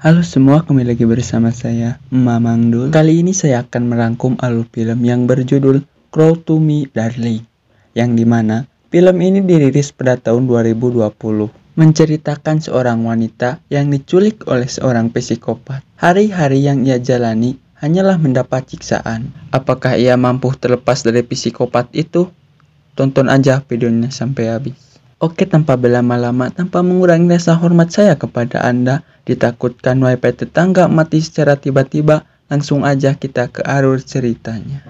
Halo semua, kembali lagi bersama saya, Mamang Dul. Kali ini saya akan merangkum alur film yang berjudul Crawl to Me Darling, yang dimana film ini dirilis pada tahun 2020, menceritakan seorang wanita yang diculik oleh seorang psikopat. Hari-hari yang ia jalani hanyalah mendapat siksaan. Apakah ia mampu terlepas dari psikopat itu? Tonton aja videonya sampai habis. Oke, tanpa berlama-lama, tanpa mengurangi rasa hormat saya kepada Anda, ditakutkan wifi tetangga mati secara tiba-tiba, langsung aja kita ke alur ceritanya.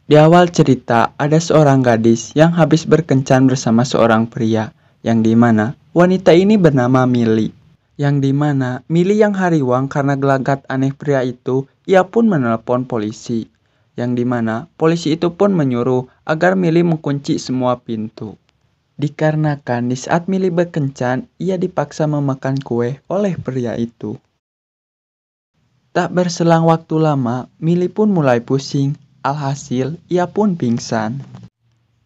Di awal cerita, ada seorang gadis yang habis berkencan bersama seorang pria, yang dimana wanita ini bernama Millie. Yang dimana Millie yang hariwang karena gelagat aneh pria itu, ia pun menelpon polisi. Yang dimana polisi itu pun menyuruh agar Millie mengunci semua pintu. Dikarenakan di saat Millie berkencan, ia dipaksa memakan kue oleh pria itu. Tak berselang waktu lama, Millie pun mulai pusing. Alhasil, ia pun pingsan.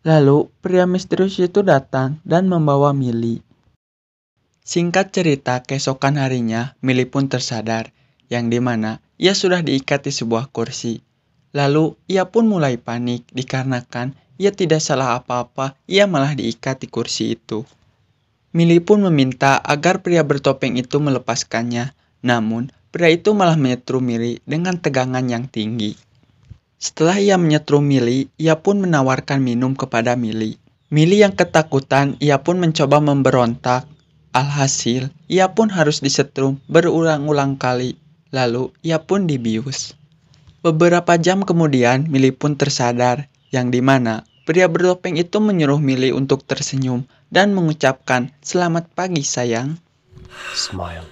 Lalu, pria misterius itu datang dan membawa Millie. Singkat cerita, keesokan harinya, Millie pun tersadar, yang dimana ia sudah diikat di sebuah kursi. Lalu, ia pun mulai panik dikarenakan ia tidak salah apa-apa, ia malah diikat di kursi itu. Millie pun meminta agar pria bertopeng itu melepaskannya, namun pria itu malah menyetrum Millie dengan tegangan yang tinggi. Setelah ia menyetrum Millie, ia pun menawarkan minum kepada Millie. Millie yang ketakutan, ia pun mencoba memberontak. Alhasil, ia pun harus disetrum berulang-ulang kali, lalu ia pun dibius. Beberapa jam kemudian, Millie pun tersadar, yang dimana pria bertopeng itu menyuruh Millie untuk tersenyum dan mengucapkan, "Selamat pagi sayang." Smile.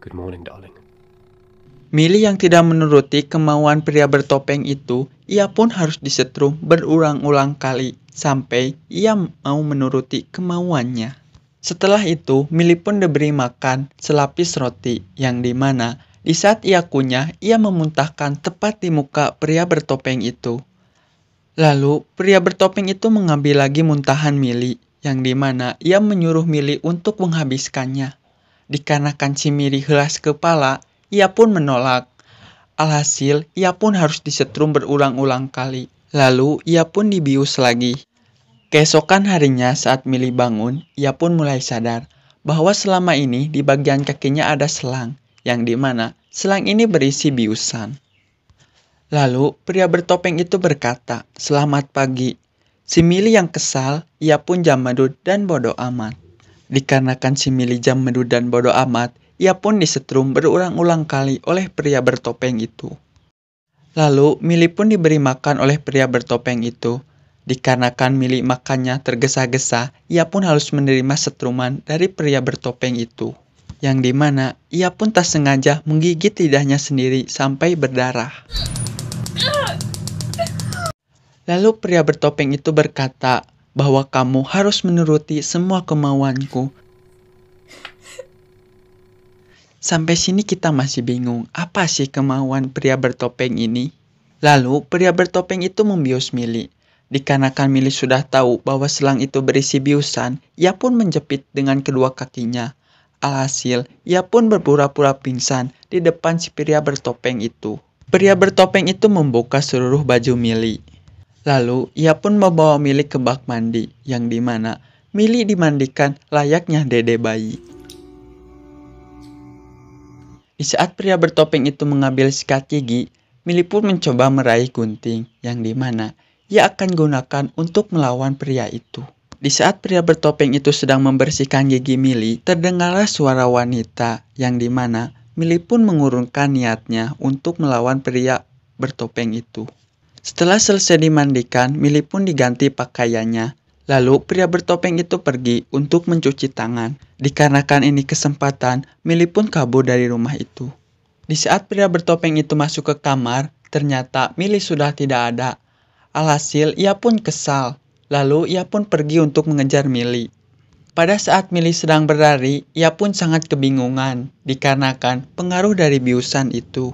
Good morning, darling. Millie yang tidak menuruti kemauan pria bertopeng itu, ia pun harus disetrum berulang-ulang kali, sampai ia mau menuruti kemauannya. Setelah itu, Millie pun diberi makan selapis roti, yang dimana di saat ia kunyah, ia memuntahkan tepat di muka pria bertopeng itu. Lalu, pria bertopeng itu mengambil lagi muntahan Millie, yang dimana ia menyuruh Millie untuk menghabiskannya. Dikarenakan si Millie helas kepala, ia pun menolak. Alhasil, ia pun harus disetrum berulang-ulang kali. Lalu, ia pun dibius lagi. Keesokan harinya saat Millie bangun, ia pun mulai sadar bahwa selama ini di bagian kakinya ada selang, yang dimana selang ini berisi biusan. Lalu pria bertopeng itu berkata, "Selamat pagi." Si Millie yang kesal, ia pun jamadut dan bodoh amat. Dikarenakan si Millie jamadut dan bodoh amat, ia pun disetrum berulang-ulang kali oleh pria bertopeng itu. Lalu Millie pun diberi makan oleh pria bertopeng itu. Dikarenakan Millie makannya tergesa-gesa, ia pun harus menerima setruman dari pria bertopeng itu. Yang dimana ia pun tak sengaja menggigit lidahnya sendiri sampai berdarah. Lalu pria bertopeng itu berkata bahwa kamu harus menuruti semua kemauanku. Sampai sini kita masih bingung, apa sih kemauan pria bertopeng ini? Lalu pria bertopeng itu membius Millie. Dikarenakan Millie sudah tahu bahwa selang itu berisi biusan, ia pun menjepit dengan kedua kakinya. Alhasil, ia pun berpura-pura pingsan di depan si pria bertopeng itu. Pria bertopeng itu membuka seluruh baju Millie. Lalu, ia pun membawa Millie ke bak mandi, yang dimana Millie dimandikan layaknya dede bayi. Di saat pria bertopeng itu mengambil sikat gigi, Millie pun mencoba meraih gunting, yang dimana ia akan gunakan untuk melawan pria itu. Di saat pria bertopeng itu sedang membersihkan gigi Millie, terdengarlah suara wanita, yang dimana Millie pun mengurungkan niatnya untuk melawan pria bertopeng itu. Setelah selesai dimandikan, Millie pun diganti pakaiannya. Lalu pria bertopeng itu pergi untuk mencuci tangan. Dikarenakan ini kesempatan, Millie pun kabur dari rumah itu. Di saat pria bertopeng itu masuk ke kamar, ternyata Millie sudah tidak ada. Alhasil, ia pun kesal. Lalu, ia pun pergi untuk mengejar Millie. Pada saat Millie sedang berlari, ia pun sangat kebingungan, dikarenakan pengaruh dari biusan itu.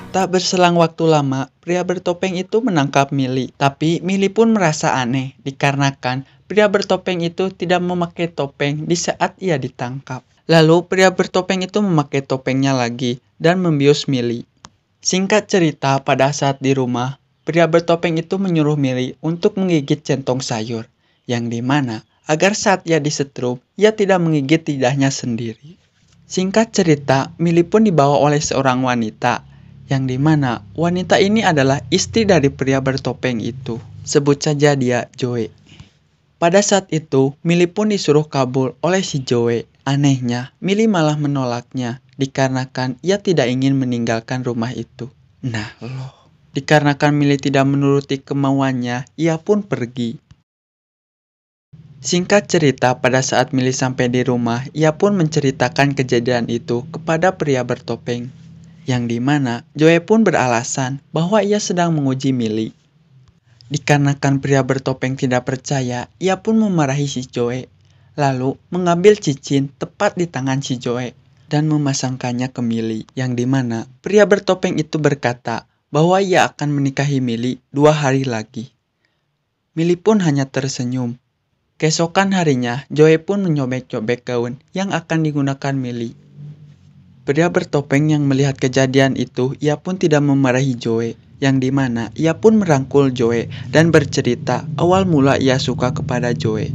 Tak berselang waktu lama, pria bertopeng itu menangkap Milly. Tapi Milly pun merasa aneh dikarenakan pria bertopeng itu tidak memakai topeng di saat ia ditangkap. Lalu pria bertopeng itu memakai topengnya lagi dan membius Milly. Singkat cerita, pada saat di rumah, pria bertopeng itu menyuruh Milly untuk menggigit centong sayur, yang dimana agar saat ia disetrum, ia tidak menggigit lidahnya sendiri. Singkat cerita, Milly pun dibawa oleh seorang wanita, yang dimana wanita ini adalah istri dari pria bertopeng itu. Sebut saja dia Joe. Pada saat itu, Milly pun disuruh kabur oleh si Joe. Anehnya, Milly malah menolaknya dikarenakan ia tidak ingin meninggalkan rumah itu. Nah loh, dikarenakan Milly tidak menuruti kemauannya, ia pun pergi. Singkat cerita, pada saat Milly sampai di rumah, ia pun menceritakan kejadian itu kepada pria bertopeng. Yang dimana Joe pun beralasan bahwa ia sedang menguji Milly. Dikarenakan pria bertopeng tidak percaya, ia pun memarahi si Joe, lalu mengambil cincin tepat di tangan si Joe dan memasangkannya ke Milly. Yang dimana pria bertopeng itu berkata bahwa ia akan menikahi Milly 2 hari lagi. Milly pun hanya tersenyum. Keesokan harinya, Joe pun menyobek-cobek gaun yang akan digunakan Milly. Pria bertopeng yang melihat kejadian itu, ia pun tidak memarahi Joe, yang dimana ia pun merangkul Joe dan bercerita awal mula ia suka kepada Joe.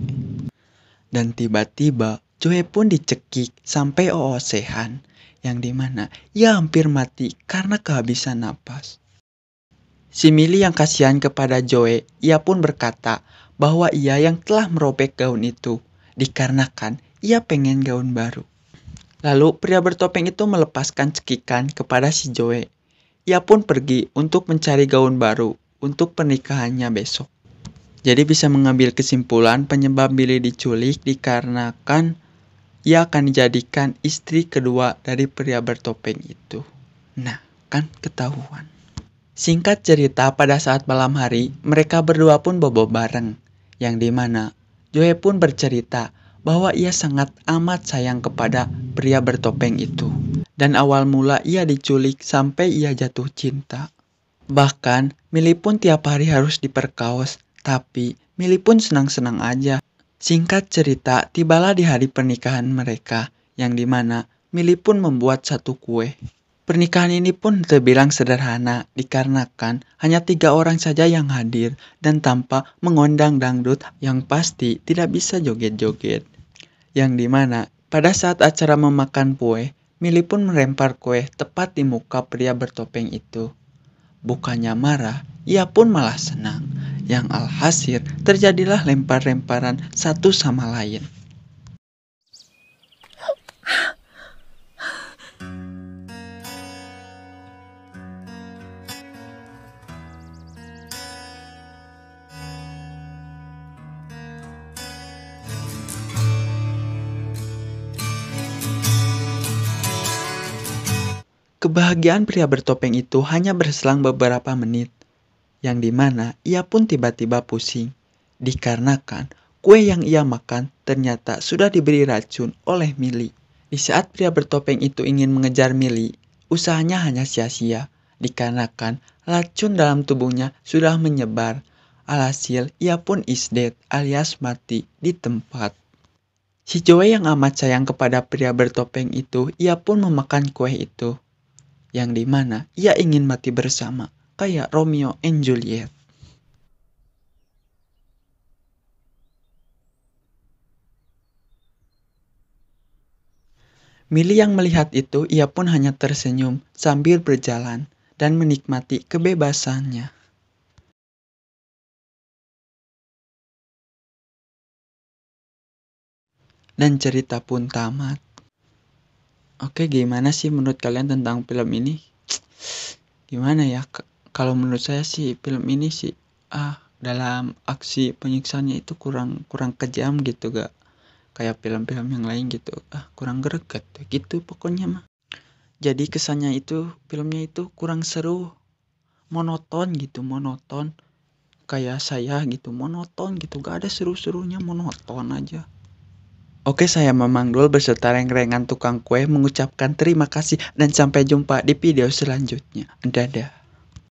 Dan tiba-tiba Joe pun dicekik sampai oosehan, yang dimana ia hampir mati karena kehabisan napas. Si Milly yang kasihan kepada Joe, ia pun berkata bahwa ia yang telah merobek gaun itu, dikarenakan ia pengen gaun baru. Lalu pria bertopeng itu melepaskan cekikan kepada si Joe. Ia pun pergi untuk mencari gaun baru untuk pernikahannya besok. Jadi bisa mengambil kesimpulan penyebab Milly diculik dikarenakan ia akan dijadikan istri kedua dari pria bertopeng itu. Nah, kan ketahuan. Singkat cerita, pada saat malam hari, mereka berdua pun bobo bareng. Yang dimana Joe pun bercerita bahwa ia sangat amat sayang kepada pria bertopeng itu. Dan awal mula ia diculik sampai ia jatuh cinta. Bahkan Milly pun tiap hari harus diperkaos, tapi Milly pun senang-senang aja. Singkat cerita, tibalah di hari pernikahan mereka, yang dimana Milly pun membuat satu kue. Pernikahan ini pun terbilang sederhana dikarenakan hanya 3 orang saja yang hadir dan tanpa mengundang dangdut yang pasti tidak bisa joget-joget. Yang dimana pada saat acara memakan kue, Milly pun melempar kue tepat di muka pria bertopeng itu. Bukannya marah, ia pun malah senang. Yang alhasil terjadilah lempar-lemparan satu sama lain. Kebahagiaan pria bertopeng itu hanya berselang beberapa menit, yang dimana ia pun tiba-tiba pusing, dikarenakan kue yang ia makan ternyata sudah diberi racun oleh Milly. Di saat pria bertopeng itu ingin mengejar Milly, usahanya hanya sia-sia, dikarenakan racun dalam tubuhnya sudah menyebar. Alhasil ia pun is dead alias mati di tempat. Si Joe yang amat sayang kepada pria bertopeng itu, ia pun memakan kue itu. Yang dimana ia ingin mati bersama, kayak Romeo and Juliet. Milly yang melihat itu, ia pun hanya tersenyum sambil berjalan dan menikmati kebebasannya. Dan cerita pun tamat. Oke, gimana sih menurut kalian tentang film ini? Gimana ya? Kalau menurut saya sih film ini sih dalam aksi penyiksaannya itu kurang kejam gitu, gak kayak film-film yang lain gitu. Kurang greget gitu pokoknya mah. Jadi kesannya itu filmnya itu kurang seru, monoton gitu, monoton. Kayak saya gitu, monoton gitu, gak ada seru-serunya, monoton aja. Oke, saya Mamang Dul beserta reng-rengan tukang kue mengucapkan terima kasih dan sampai jumpa di video selanjutnya. Dadah.